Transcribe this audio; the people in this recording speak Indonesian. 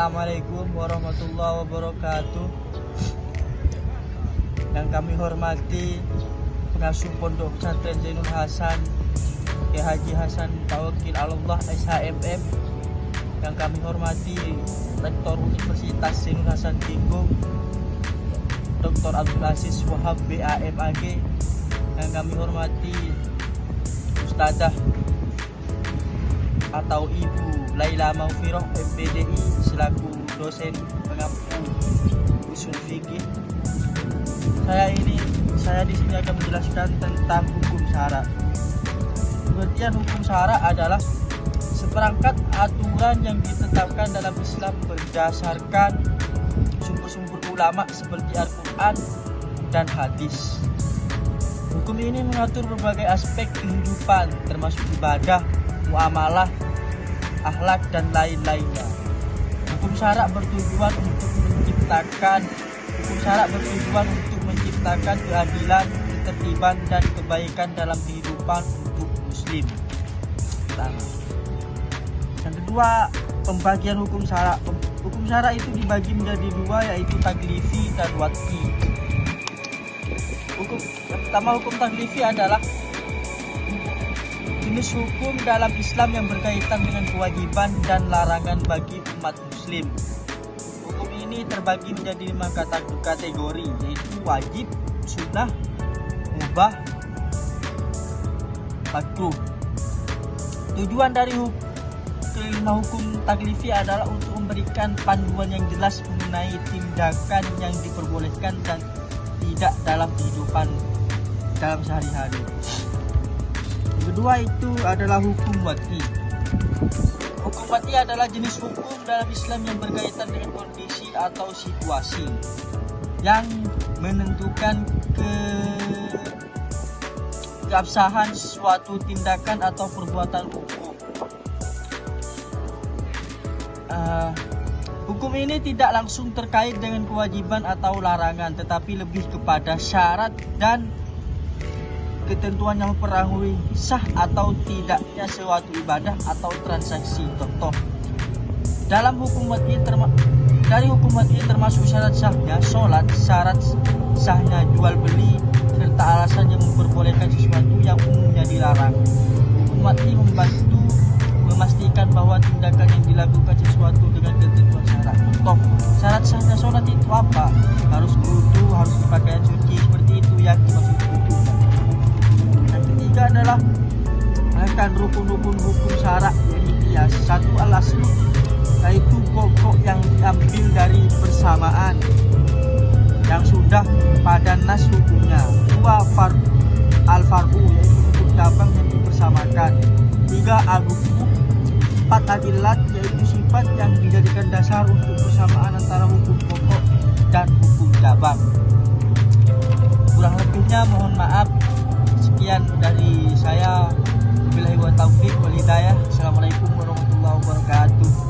Assalamualaikum warahmatullahi wabarakatuh. Yang kami hormati pengasuh Pondok Pesantren Zainul Hasan, Kiai Haji Hasan Tawakil Allah SHMM. Yang kami hormati Rektor Universitas Zainul Hasan Tinggung, Dr. Abdul Aziz Wahab BAMAG. Yang kami hormati Ustadzah atau Ibu Laila Maufiroh MPDI selaku dosen pengampu usul fikih. Saya di sini akan menjelaskan tentang hukum syara. Pengertian hukum syara adalah seperangkat aturan yang ditetapkan dalam Islam berdasarkan sumber-sumber ulama seperti Al-Quran dan hadis. Hukum ini mengatur berbagai aspek kehidupan termasuk ibadah, muamalah, akhlak dan lain-lainnya. Hukum syara bertujuan untuk menciptakan keadilan, ketertiban dan kebaikan dalam kehidupan untuk muslim. Yang kedua, pembagian hukum syara. Hukum syara itu dibagi menjadi dua, yaitu taklifi dan wad'i. Yang pertama, hukum taklifi adalah jenis hukum dalam Islam yang berkaitan dengan kewajiban dan larangan bagi umat muslim. Hukum ini terbagi menjadi 5 kategori, yaitu wajib, sunnah, mubah, makruh. Tujuan dari kelima hukum taklifi adalah untuk memberikan panduan yang jelas mengenai tindakan yang diperbolehkan dan tidak dalam kehidupan dalam sehari-hari. Kedua itu adalah hukum wad'i. Hukum wad'i adalah jenis hukum dalam Islam yang berkaitan dengan kondisi atau situasi yang menentukan keabsahan suatu tindakan atau perbuatan hukum. Hukum ini tidak langsung terkait dengan kewajiban atau larangan, tetapi lebih kepada syarat dan ketentuan yang mempengaruhi sah atau tidaknya suatu ibadah atau transaksi. Contoh, dalam hukum wad'i termasuk syarat sahnya sholat, syarat sahnya jual beli, serta alasan yang memperbolehkan sesuatu yang umumnya dilarang. Hukum wad'i membantu memastikan bahwa tindakan yang dilakukan sesuatu dengan ketentuan syarat. Contoh, syarat sahnya sholat itu apa? Harus berwudu, harus berpakaian suci, seperti itu yang dimaksud hukum. Ketiga adalah akan rukun-rukun hukum syara, yaitu satu al-aslu, yaitu pokok yang diambil dari persamaan yang sudah pada nas hukumnya. Dua al-far'u, yaitu hukum cabang yang dipersamakan. Tiga al-hukum. Empat adilat, yaitu sifat yang dijadikan dasar untuk persamaan antara hukum pokok dan hukum cabang. Kurang lebihnya mohon maaf. Sekian dari saya. Wabillahi wa taufiq wal hidayah. Assalamualaikum warahmatullahi wabarakatuh.